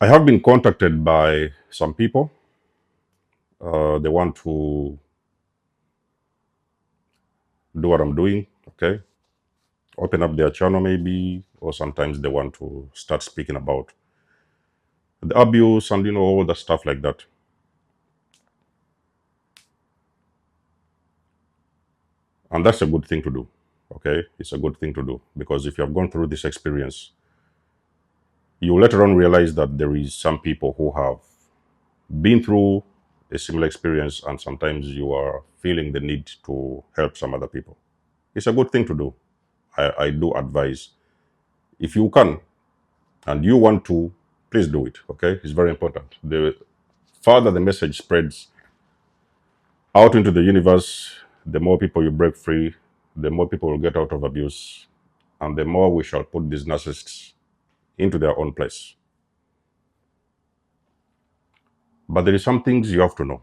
I have been contacted by some people. They want to do what I'm doing, okay? Open up their channel maybe, or sometimes they want to start speaking about the abuse and all the stuff like that. And that's a good thing to do, okay? It's a good thing to do because if you have gone through this experience, you later on realize that there is some people who have been through a similar experience and sometimes you are feeling the need to help some other people. It's a good thing to do. I do advise if you can and you want to, please do it, okay? It's very important. The further the message spreads out into the universe, the more people you break free, the more people will get out of abuse, and the more we shall put these narcissists into their own place. But there is some things you have to know.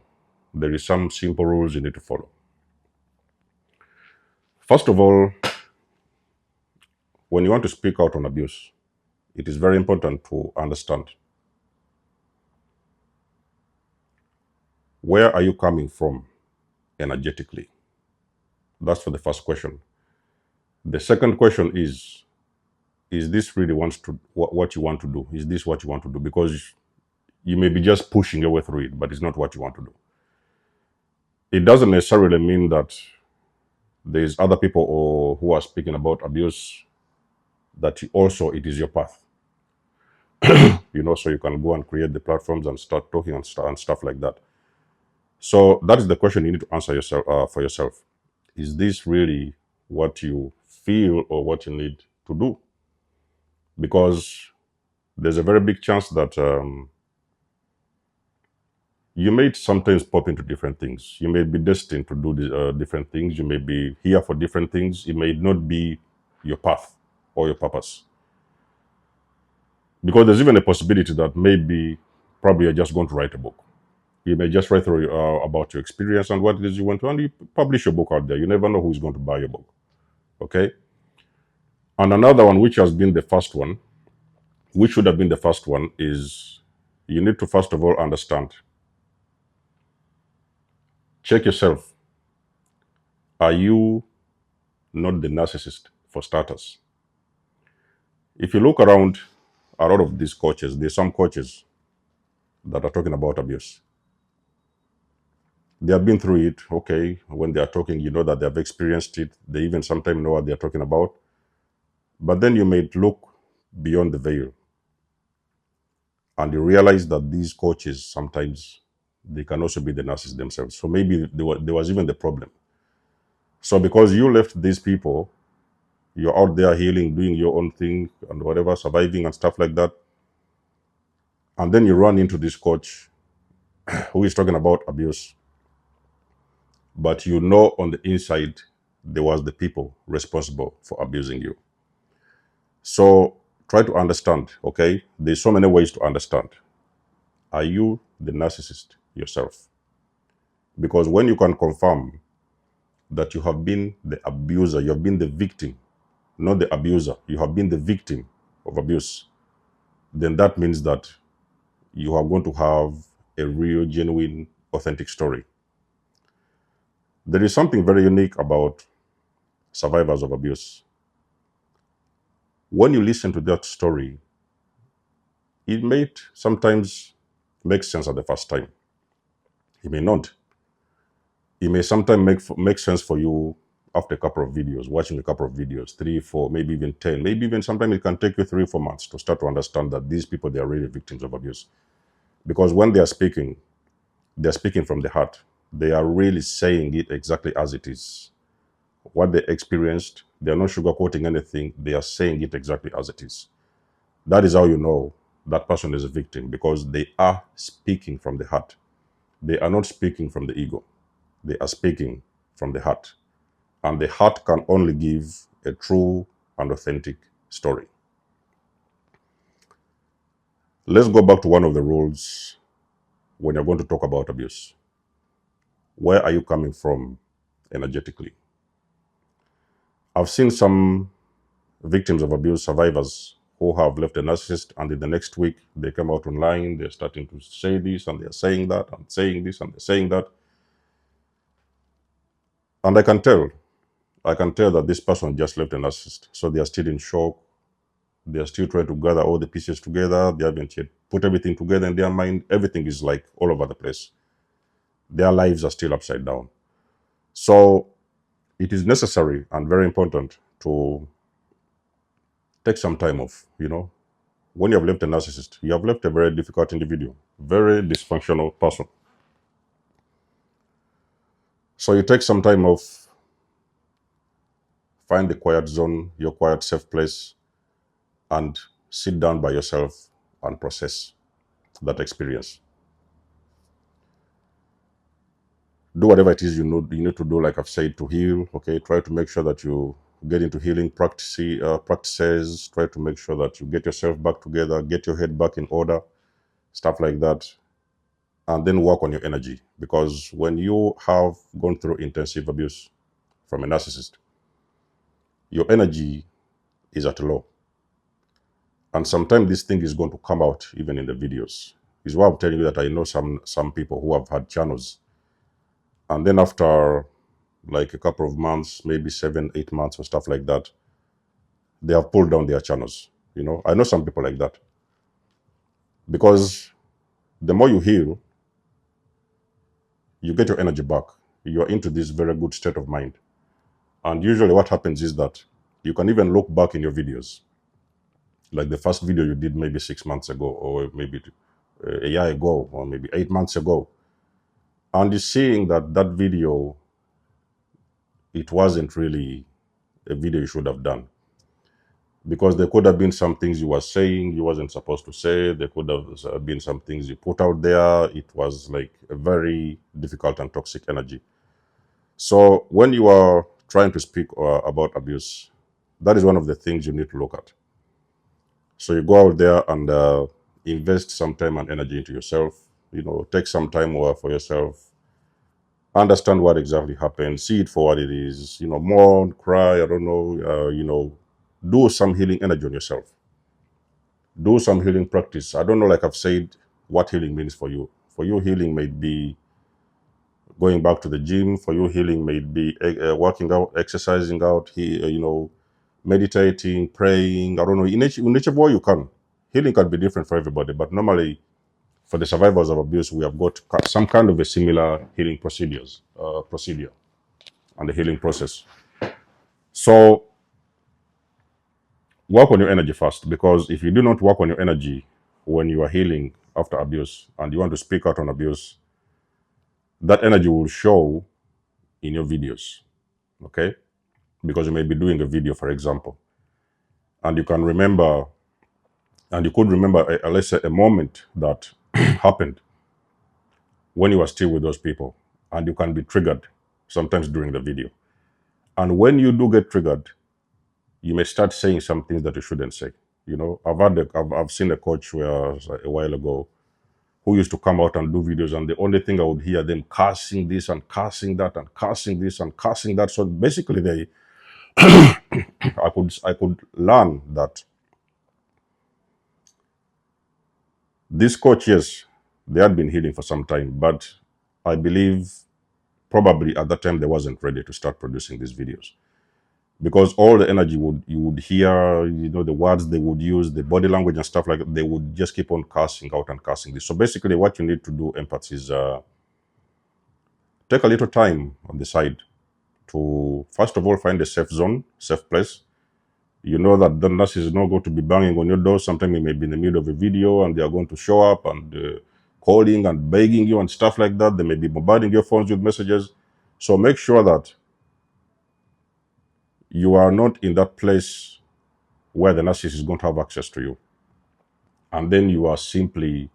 There is some simple rules you need to follow. First of all, when you want to speak out on abuse, it is very important to understand where are you coming from energetically. That's for the first question. The second question is this really what you want to do? Is this what you want to do? Because you may be just pushing your way through it, but it's not what you want to do. It doesn't necessarily mean that there's other people who are speaking about abuse that also it is your path. So you can go and create the platforms and start talking and stuff like that. So that is the question you need to answer yourself for yourself. Is this really what you feel or what you need to do? Because there's a very big chance that you may sometimes pop into different things. You may be destined to do different things. You may be here for different things. It may not be your path or your purpose. Because there's even a possibility that maybe, probably you're just going to write a book. You may just write about your experience and what it is you want to, and you publish your book out there. You never know who's going to buy your book. Okay? And another one, which has been the first one, which should have been the first one, is you need to first of all understand. Check yourself. Are you not the narcissist, for starters? If you look around a lot of these coaches, there's some coaches that are talking about abuse. They have been through it, okay. When they are talking, you know that they have experienced it. They even sometimes know what they're talking about. But then you may look beyond the veil and you realize that these coaches sometimes they can also be the narcissists themselves. So maybe there was even the problem. So because you left these people, you're out there healing, doing your own thing and whatever, surviving and stuff like that. And then you run into this coach who is talking about abuse. But you know on the inside, there was the people responsible for abusing you. So try to understand, okay? There's so many ways to understand. Are you the narcissist yourself? Because when you can confirm that you have been the abuser, you have been the victim, not the abuser, you have been the victim of abuse, then that means that you are going to have a real, genuine, authentic story. There is something very unique about survivors of abuse. When you listen to that story, it may sometimes make sense at the first time. It may not. It may sometimes make sense for you after a couple of videos, watching a couple of videos, 3, 4, maybe even 10, maybe even sometimes it can take you 3 or 4 months to start to understand that these people, they are really victims of abuse. Because when they're speaking from the heart. They are really saying it exactly as it is. What they experienced, they are not sugarcoating anything. They are saying it exactly as it is. That is how you know that person is a victim, because they are speaking from the heart. They are not speaking from the ego. They are speaking from the heart. And the heart can only give a true and authentic story. Let's go back to one of the rules when you're going to talk about abuse. Where are you coming from energetically? I've seen some victims of abuse, survivors, who have left a narcissist, and in the next week they come out online, they're starting to say this and they're saying that and saying this and they're saying that. And I can tell that this person just left a narcissist. So they are still in shock. They are still trying to gather all the pieces together. They haven't yet put everything together in their mind. Everything is like all over the place. Their lives are still upside down. So it is necessary and very important to take some time off. When you have left a narcissist, you have left a very difficult individual, very dysfunctional person. So you take some time off, find the quiet zone, your quiet, safe place, and sit down by yourself and process that experience. Do whatever it is you need to do, like I've said, to heal. Okay, try to make sure that you get into healing practices. Try to make sure that you get yourself back together, get your head back in order, stuff like that. And then work on your energy, because when you have gone through intensive abuse from a narcissist, your energy is at a low. And sometimes this thing is going to come out even in the videos. Is why I'm telling you that I know some people who have had channels, and then after like a couple of months, maybe 7-8 months or stuff like that, they have pulled down their channels. I know some people like that, because the more you heal, you get your energy back. You're into this very good state of mind. And usually what happens is that you can even look back in your videos, like the first video you did maybe 6 months ago, or maybe a year ago, or maybe 8 months ago, and you're seeing that that video, it wasn't really a video you should have done, because there could have been some things you were saying you wasn't supposed to say. There could have been some things you put out there. It was like a very difficult and toxic energy. So when you are trying to speak about abuse, that is one of the things you need to look at. So you go out there and invest some time and energy into yourself. Take some time for yourself. Understand what exactly happened. See it for what it is. Mourn, cry. I don't know. Do some healing energy on yourself. Do some healing practice. I don't know, like I've said, what healing means for you. For you, healing may be going back to the gym. For you, healing may be working out, exercising out, meditating, praying. I don't know, in whichever way you can. Healing can be different for everybody, but normally for the survivors of abuse, we have got some kind of a similar healing procedure and the healing process. So work on your energy first, because if you do not work on your energy when you are healing after abuse and you want to speak out on abuse, that energy will show in your videos. Okay? Because you may be doing a video, for example, and you can remember, and you could remember, let's say, a moment that happened when you were still with those people, and you can be triggered sometimes during the video. And when you do get triggered, you may start saying some things that you shouldn't say. I've seen a coach where a while ago who used to come out and do videos, and the only thing I would hear them cursing this and cursing that and cursing this and cursing that. So basically, I could learn that this coach, yes, they had been healing for some time, but I believe probably at that time they wasn't ready to start producing these videos, because all the energy you would hear, the words they would use, the body language and stuff like that, they would just keep on cursing out and cursing this. So basically what you need to do, empaths, is take a little time on the side to, first of all, find a safe zone, safe place. You know that the nurse is not going to be banging on your door. Sometimes you may be in the middle of a video and they are going to show up and calling and begging you and stuff like that. They may be bombarding your phones with messages. So make sure that you are not in that place where the narcissist is going to have access to you. And then you are simply,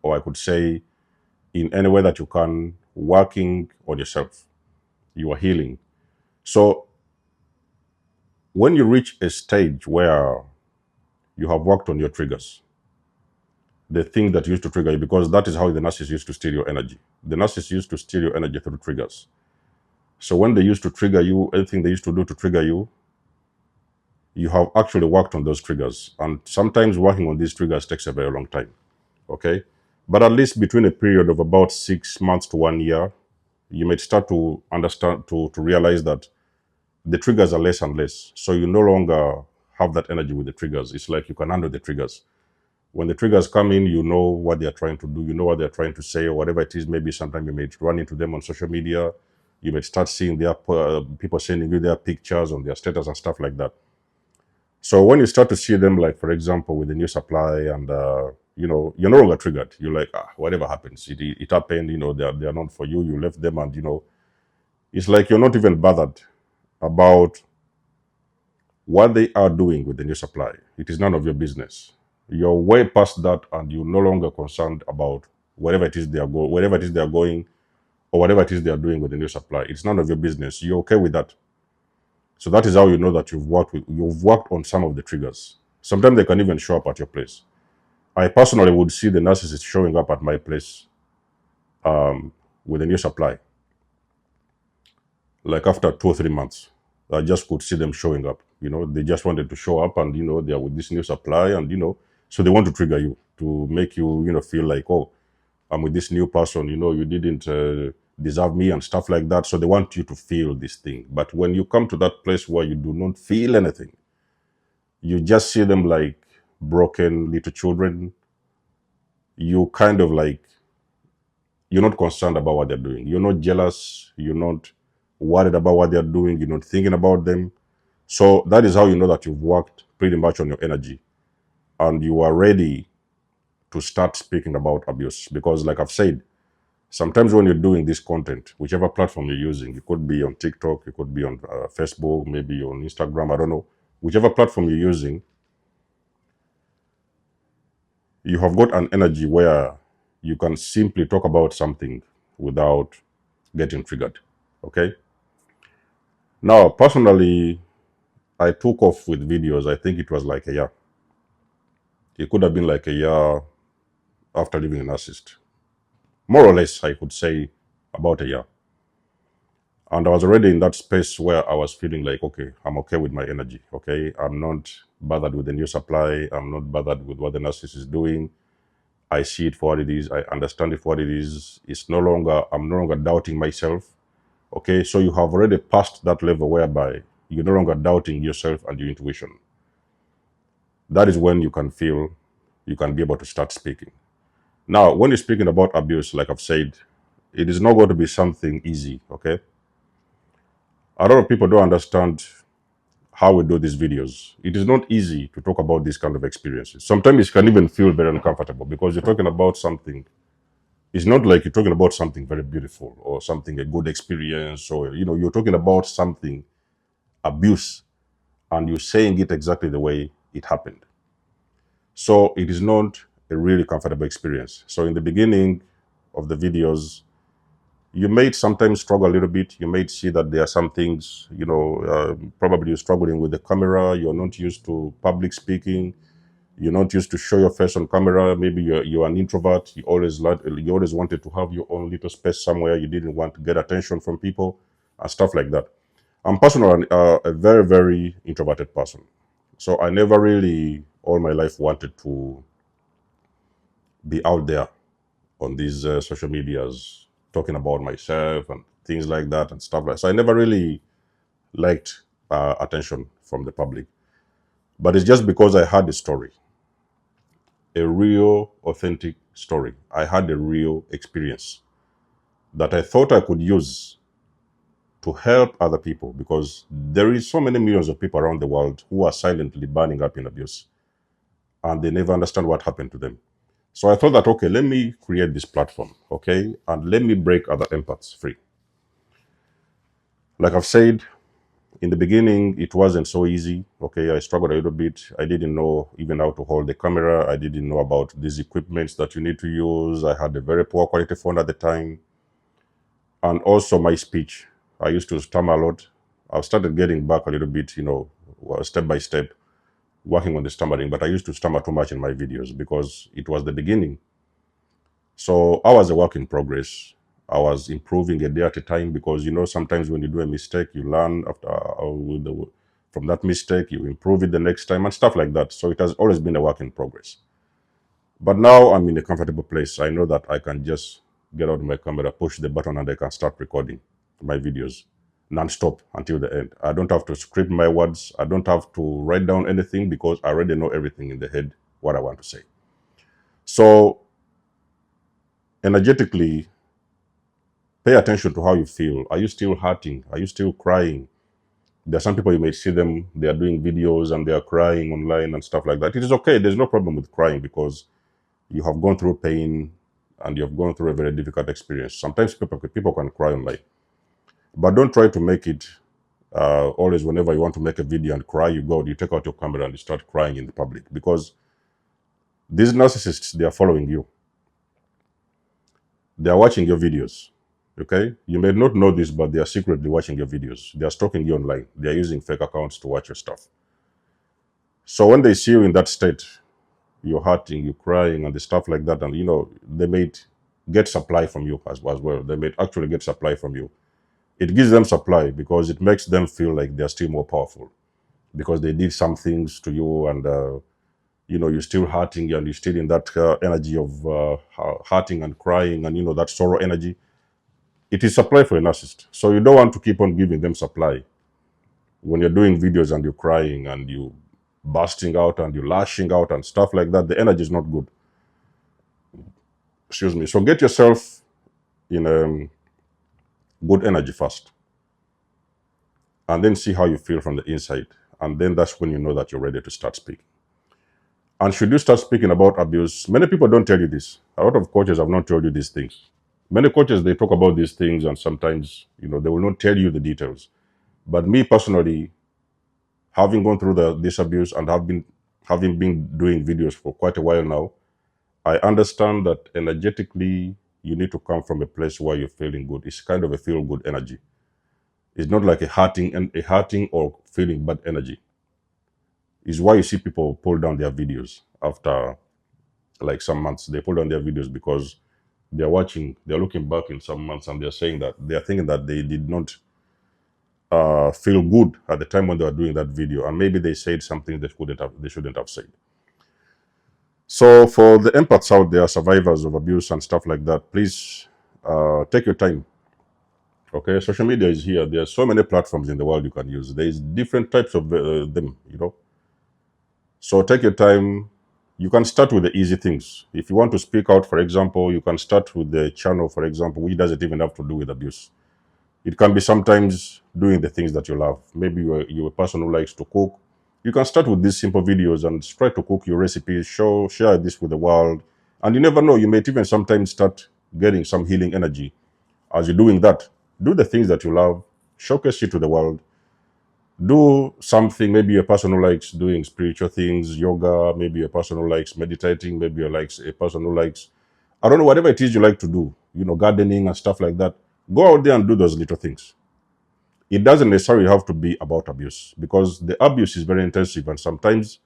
or I could say, in any way that you can, working on yourself. You are healing. So when you reach a stage where you have worked on your triggers, the thing that used to trigger you, because that is how the narcissist used to steal your energy. The narcissist used to steal your energy through triggers. So when they used to trigger you, anything they used to do to trigger you, you have actually worked on those triggers. And sometimes working on these triggers takes a very long time. Okay. But at least between a period of about 6 months to 1 year, you might start to understand, to realize that the triggers are less and less. So you no longer have that energy with the triggers. It's like you can handle the triggers. When the triggers come in, you know what they're trying to do, you know what they're trying to say, or whatever it is. Maybe sometimes you may run into them on social media. You may start seeing their people sending you their pictures on their status and stuff like that. So when you start to see them, like for example, with the new supply, and you're no longer triggered. You're like, whatever happens, it happened. They're not for you. You left them, and it's like you're not even bothered about what they are doing with the new supply. It is none of your business. You're way past that, and you're no longer concerned about wherever it is wherever it is they are going, or whatever it is they are doing with the new supply. It's none of your business. You're okay with that. So that is how you know that you've worked on some of the triggers. Sometimes they can even show up at your place. I personally would see the narcissist showing up at my place with a new supply. Like after 2 or 3 months, I just could see them showing up. They just wanted to show up, and they are with this new supply, and so they want to trigger you to make you feel like, oh, I'm with this new person. You didn't deserve me and stuff like that. So they want you to feel this thing. But when you come to that place where you do not feel anything, you just see them like broken little children. You kind of like, you're not concerned about what they're doing. You're not jealous. You're not worried about what they're doing. You're not thinking about them. So that is how you know that you've worked pretty much on your energy, and you are ready to start speaking about abuse. Because like I've said, sometimes when you're doing this content, whichever platform you're using, it could be on TikTok, it could be on Facebook, maybe on Instagram, I don't know, whichever platform you're using, you have got an energy where you can simply talk about something without getting triggered. Okay. Now, personally, I took off with videos. I think it was like a year. It could have been like a year after leaving a narcissist. More or less, I could say about a year. And I was already in that space where I was feeling like, okay, I'm okay with my energy. Okay. I'm not bothered with the new supply. I'm not bothered with what the narcissist is doing. I see it for what it is. I understand it for what it is. I'm no longer doubting myself. Okay. So you have already passed that level whereby you're no longer doubting yourself and your intuition. That is when you can be able to start speaking. Now, when you're speaking about abuse, like I've said, it is not going to be something easy. Okay. A lot of people don't understand how we do these videos. It is not easy to talk about these kind of experiences. Sometimes it can even feel very uncomfortable because you're talking about something. It's not like you're talking about something very beautiful or something, a good experience, or you're talking about something, abuse, and you're saying it exactly the way it happened. So it is not a really comfortable experience. So in the beginning of the videos, you may sometimes struggle a little bit. You may see that there are some things, probably you're struggling with the camera. You're not used to public speaking. You're not used to show your face on camera. Maybe you're an introvert. You always wanted to have your own little space somewhere. You didn't want to get attention from people and stuff like that. I'm personally a very, very introverted person. So I never really, all my life, wanted to be out there on these social medias talking about myself and things like that and stuff like that. So I never really liked attention from the public. But it's just because I had a story, a real, authentic story. I had a real experience that I thought I could use to help other people, because there is so many millions of people around the world who are silently burning up in abuse, and they never understand what happened to them. So I thought that, okay, let me create this platform, okay, and let me break other empaths free. Like I've said, in the beginning, it wasn't so easy. Okay, I struggled a little bit. I didn't know even how to hold the camera. I didn't know about these equipments that you need to use. I had a very poor quality phone at the time. And also my speech. I used to stammer a lot. I've started getting back a little bit, step by step, working on the stammering. But I used to stammer too much in my videos because it was the beginning. So I was a work in progress. I was improving a day at a time because, sometimes when you do a mistake, you learn after From that mistake, you improve it the next time and stuff like that. So it has always been a work in progress. But now I'm in a comfortable place. I know that I can just get out my camera, push the button, and I can start recording my videos non-stop until the end. I don't have to script my words. I don't have to write down anything because I already know everything in the head, what I want to say. So energetically, pay attention to how you feel. Are you still hurting? Are you still crying? There are some people, you may see them, they are doing videos and they are crying online and stuff like that. It is okay. There's no problem with crying because you have gone through pain and you have gone through a very difficult experience. Sometimes people can cry online, but don't try to make it always whenever you want to make a video and cry, you take out your camera and you start crying in the public, because these narcissists, they are following you. They are watching your videos. Okay, you may not know this, but they are secretly watching your videos. They are stalking you online. They are using fake accounts to watch your stuff. So when they see you in that state, you're hurting, you're crying, and the stuff like that, and they may get supply from you as well. They may actually get supply from you. It gives them supply because it makes them feel like they're still more powerful because they did some things to you, and you're still hurting and you're still in that energy of hurting and crying, and that sorrow energy. It is supply for a narcissist. So you don't want to keep on giving them supply when you're doing videos and you're crying and you busting out and you're lashing out and stuff like that. The energy is not good. Excuse me. So get yourself in good energy first, and then see how you feel from the inside. And then that's when you know that you're ready to start speaking. And should you start speaking about abuse, many people don't tell you this. A lot of coaches have not told you these things. Many coaches, they talk about these things, and sometimes, they will not tell you the details. But me personally, having gone through this abuse and having been doing videos for quite a while now, I understand that energetically, you need to come from a place where you're feeling good. It's kind of a feel good energy. It's not like a hurting or feeling bad energy. It's why you see people pull down their videos after like some months. They pull down their videos because they're looking back in some months, and they're saying that they're thinking that they did not feel good at the time when they were doing that video, and maybe they said something they shouldn't have said. So for the empaths out there, survivors of abuse and stuff like that, please take your time. Okay, social media is here. There are so many platforms in the world you can use. There is different types of them. So take your time. You can start with the easy things. If you want to speak out, for example, you can start with the channel, for example, which doesn't even have to do with abuse. It can be sometimes doing the things that you love. Maybe you're a person who likes to cook. You can start with these simple videos and try to cook your recipes, share this with the world. And you never know, you may even sometimes start getting some healing energy as you're doing that. Do the things that you love, showcase it to the world. Do something, maybe a person who likes doing spiritual things, yoga, maybe a person who likes meditating, maybe a person who likes, I don't know, whatever it is you like to do, gardening and stuff like that. Go out there and do those little things. It doesn't necessarily have to be about abuse, because the abuse is very intensive and sometimes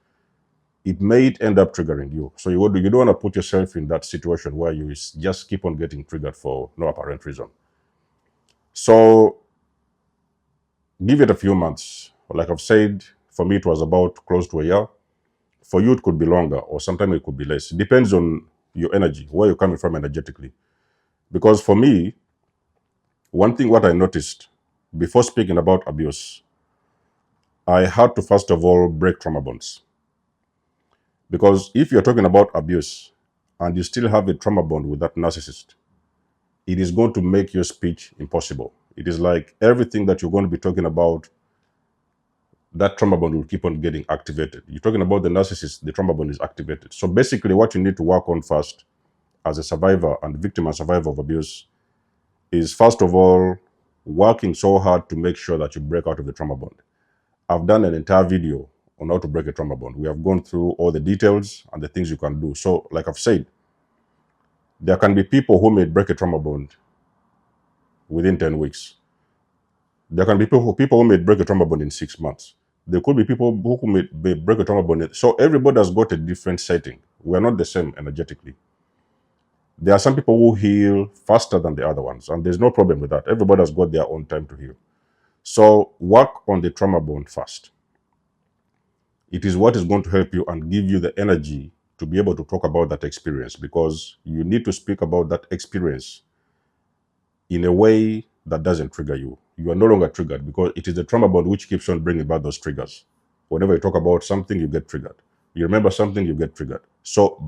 it may end up triggering you. So you don't want to put yourself in that situation where you just keep on getting triggered for no apparent reason. So give it a few months. Like I've said, for me, it was about close to a year. For you, it could be longer, or sometimes it could be less. It depends on your energy, where you're coming from energetically. Because for me, one thing what I noticed before speaking about abuse, I had to first of all break trauma bonds. Because if you're talking about abuse and you still have a trauma bond with that narcissist, it is going to make your speech impossible. It is like everything that you're going to be talking about, that trauma bond will keep on getting activated. You're talking about the narcissist, the trauma bond is activated. So basically what you need to work on first as a survivor and victim and survivor of abuse is, first of all, working so hard to make sure that you break out of the trauma bond. I've done an entire video on how to break a trauma bond. We have gone through all the details and the things you can do. So like I've said, there can be people who may break a trauma bond within 10 weeks. There can be people who may break a trauma bond in 6 months. There could be people who may break a trauma bond. So everybody has got a different setting. We are not the same energetically. There are some people who heal faster than the other ones, and there's no problem with that. Everybody has got their own time to heal. So work on the trauma bond first. It is what is going to help you and give you the energy to be able to talk about that experience, because you need to speak about that experience in a way that doesn't trigger you. You are no longer triggered, because it is the trauma bond which keeps on bringing about those triggers. Whenever you talk about something, you get triggered. You remember something, you get triggered. So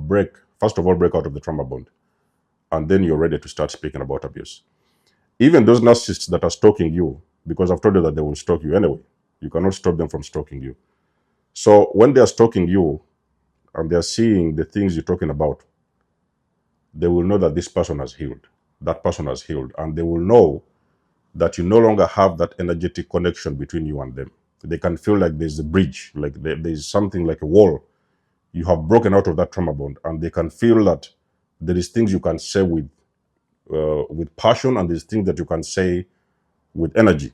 first of all, break out of the trauma bond. And then you're ready to start speaking about abuse. Even those narcissists that are stalking you, because I've told you that they will stalk you anyway, you cannot stop them from stalking you. So when they are stalking you and they are seeing the things you're talking about, they will know that this person has healed. That person has healed. And they will know that you no longer have that energetic connection between you and them. They can feel like there's a bridge, like there's something like a wall. You have broken out of that trauma bond, and they can feel that there is things you can say with passion, and there's things that you can say with energy.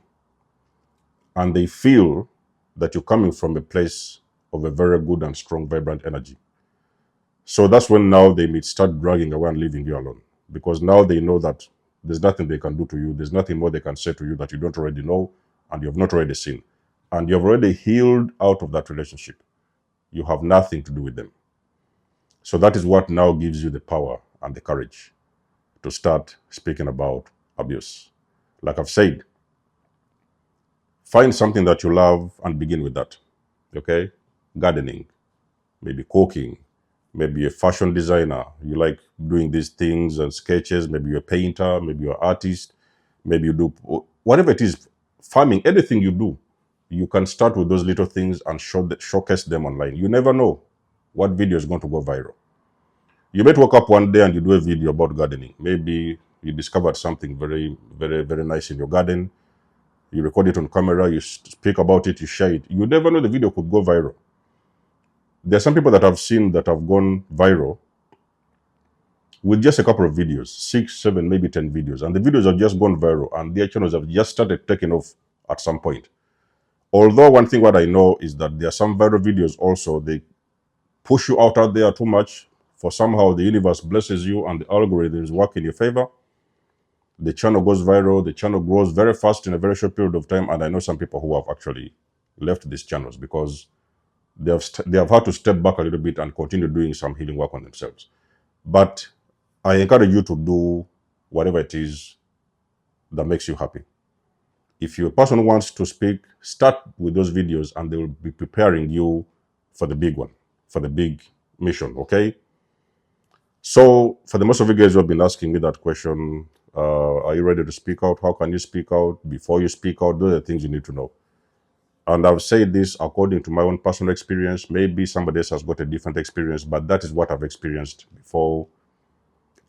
And they feel that you're coming from a place of a very good and strong, vibrant energy. So that's when now they may start dragging away and leaving you alone, because now they know that there's nothing they can do to you. There's nothing more they can say to you that you don't already know and you have not already seen. And you have already healed out of that relationship. You have nothing to do with them. So that is what now gives you the power and the courage to start speaking about abuse. Like I've said, find something that you love and begin with that. Okay? Gardening, maybe cooking, maybe a fashion designer. You like doing these things and sketches. Maybe you're a painter, maybe you're an artist, maybe you do whatever it is, farming, anything you do. You can start with those little things and showcase them online. You never know what video is going to go viral. You might wake up one day and you do a video about gardening. Maybe you discovered something very, very, very nice in your garden. You record it on camera, you speak about it, you share it. You never know, the video could go viral. There are some people that I've seen that have gone viral with just a couple of videos, 6, 7, maybe 10 videos. And the videos have just gone viral and their channels have just started taking off at some point. Although one thing what I know is that there are some viral videos also, they push you out there too much, for somehow the universe blesses you and the algorithms work in your favor. The channel goes viral, the channel grows very fast in a very short period of time. And I know some people who have actually left these channels because they have had to step back a little bit and continue doing some healing work on themselves. But I encourage you to do whatever it is that makes you happy. If your person wants to speak, start with those videos and they will be preparing you for the big one, for the big mission, okay? So for the most of you guys who have been asking me that question, are you ready to speak out? How can you speak out? Before you speak out, those are the things you need to know. And I've said this according to my own personal experience. Maybe somebody else has got a different experience, but that is what I've experienced before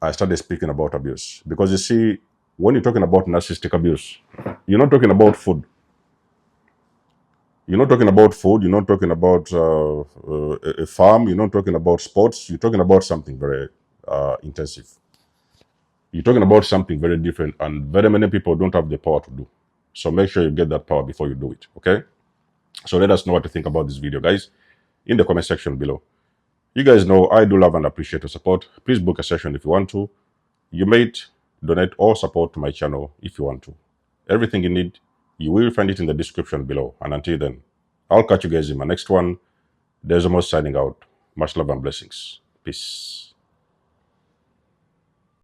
I started speaking about abuse. Because you see, when you're talking about narcissistic abuse, you're not talking about food. You're not talking about food. You're not talking about a farm. You're not talking about sports. You're talking about something very intensive. You're talking about something very different, and very many people don't have the power to do. So make sure you get that power before you do it, okay? So let us know what to think about this video, guys, in the comment section below. You guys know I do love and appreciate your support. Please book a session if you want to. You may donate or support to my channel if you want to. Everything you need, you will find it in the description below. And until then, I'll catch you guys in my next one. There's almost signing out. Much love and blessings. Peace.